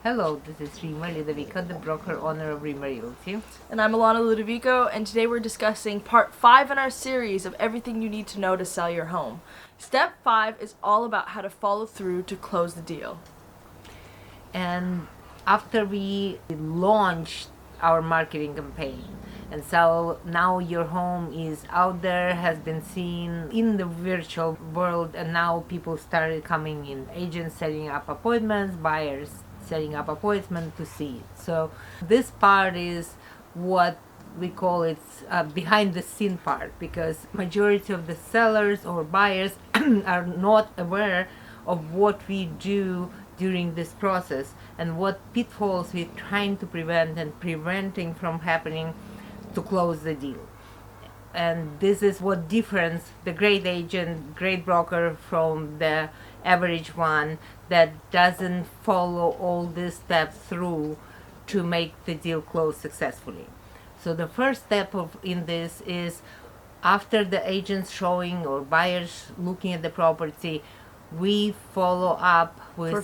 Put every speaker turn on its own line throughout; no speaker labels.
Hello, this is Rimma Realty, the broker owner of Rimma Realty.
And I'm Alana Ludovico, and today we're discussing part 5 in our series of everything you need to know to sell your home. Step 5 is all about how to follow through to close the deal.
And after we launched our marketing campaign, and so now your home is out there, has been seen in the virtual world, and now people started coming in, agents setting up appointments, buyers setting up appointments to see it. So this part is what we call it behind the scene part, because majority of the sellers or buyers are not aware of what we do during this process and what pitfalls we're trying to prevent and preventing from happening to close the deal. And this is what difference the great agent, great broker from the average one that doesn't follow all these steps through to make the deal close successfully. So the first step in this is, after the agents showing or buyers looking at the property, we follow up with for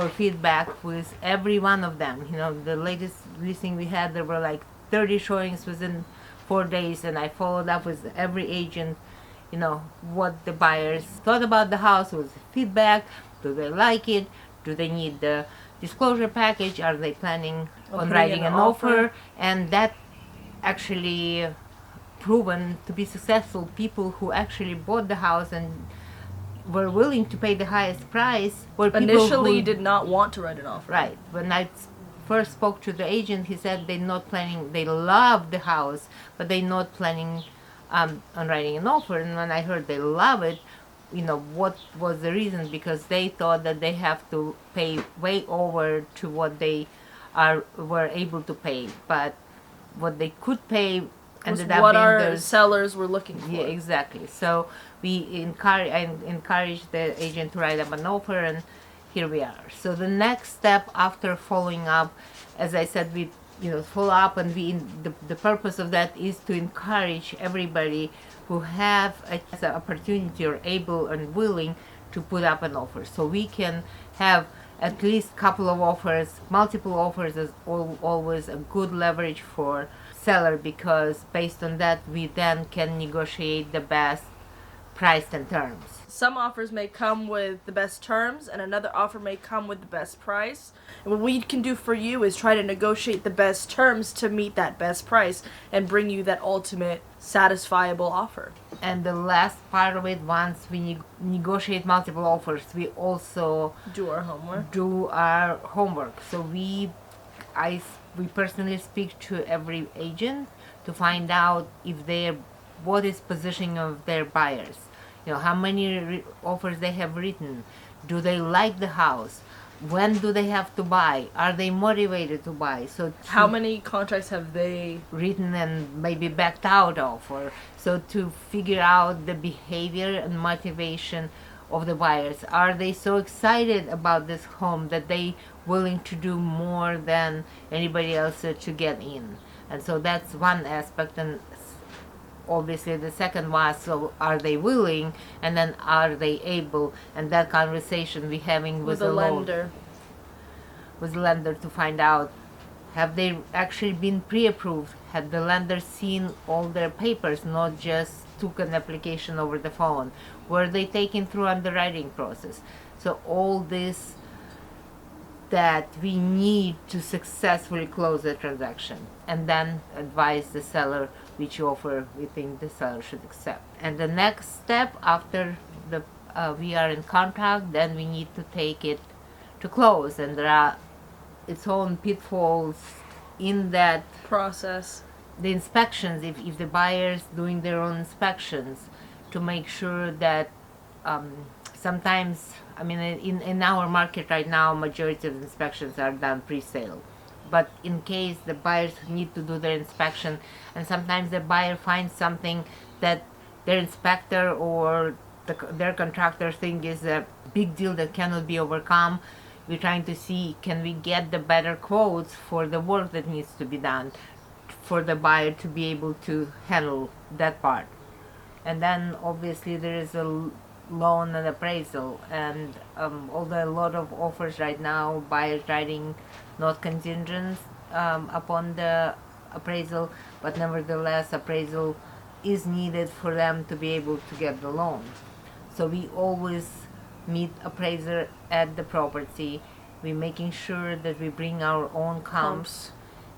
feedback with every one of them. You know, the latest listing we had, there were like 30 showings within 4 days, and I followed up with every agent, you know, what the buyers thought about the house, was feedback, do they like it, do they need the disclosure package, are they planning on writing an offer, and that actually proven to be successful. People who actually bought the house and were willing to pay the highest price were people
initially
who
did not want to write an offer.
Right. When I first spoke to the agent, he said they're not planning, they love the house, but they're not planning on writing an offer. And when I heard they love it, you know, what was the reason? Because they thought that they have to pay way over to what they were able to pay, but what they could pay ended up
what
being
our sellers were looking for.
Yeah, exactly. So I encourage the agent to write up an offer, and here we are. So the next step after following up, as I said, we follow up, and the purpose of that is to encourage everybody who have an opportunity or able and willing to put up an offer. So we can have at least a couple of offers. Multiple offers is always a good leverage for seller, because based on that we then can negotiate the best price and terms.
Some offers may come with the best terms, and another offer may come with the best price. And what we can do for you is try to negotiate the best terms to meet that best price and bring you that ultimate satisfiable offer.
And the last part of it, once we negotiate multiple offers, we also
do our homework.
So we personally speak to every agent to find out if what is positioning of their buyers. You know, how many offers they have written. Do they like the house? When do they have to buy? Are they motivated to buy? So
how many contracts have they
written and maybe backed out of? So to figure out the behavior and motivation of the buyers. Are they so excited about this home that they willing to do more than anybody else to get in? And so that's one aspect. And obviously the second was, so are they willing, and then are they able? And that conversation we having with the
lender
to find out, have they actually been pre-approved? Had the lender seen all their papers, not just took an application over the phone? Were they taken through underwriting process? So all this that we need to successfully close the transaction, and then advise the seller which offer we think the seller should accept. And the next step after we are in contract, then we need to take it to close, and there are its own pitfalls in that
process.
The inspections, if the buyers doing their own inspections, to make sure that sometimes, I mean, in our market right now, majority of inspections are done pre-sale. But in case the buyers need to do their inspection, and sometimes the buyer finds something that their inspector or their contractor think is a big deal that cannot be overcome, we're trying to see, can we get the better quotes for the work that needs to be done for the buyer to be able to handle that part. And then obviously there is a loan and appraisal. And although a lot of offers right now, buyers writing not contingent upon the appraisal, but nevertheless appraisal is needed for them to be able to get the loan. So we always meet appraiser at the property. We're making sure that we bring our own comps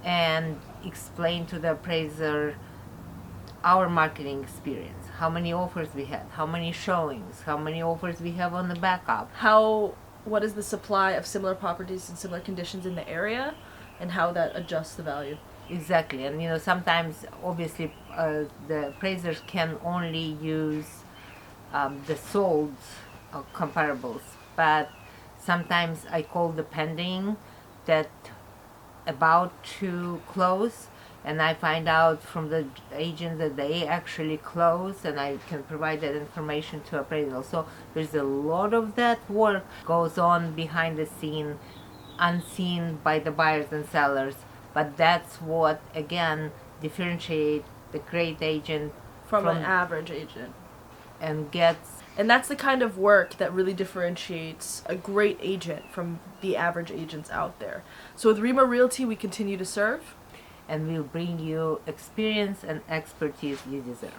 and explain to the appraiser our marketing experience, how many offers we had, how many showings, how many offers we have on the backup.
What is the supply of similar properties in similar conditions in the area, and how that adjusts the value.
Exactly. And sometimes obviously the appraisers can only use the sold comparables, but sometimes I call the pending that about to close, and I find out from the agent that they actually close, and I can provide that information to appraisal. So there's a lot of that work goes on behind the scene, unseen by the buyers and sellers, but that's what again differentiate the great agent
From an average agent.
and gets.
And that's the kind of work that really differentiates a great agent from the average agents out there. So with Rimma Realty, we continue to serve.
And will bring you experience and expertise you deserve.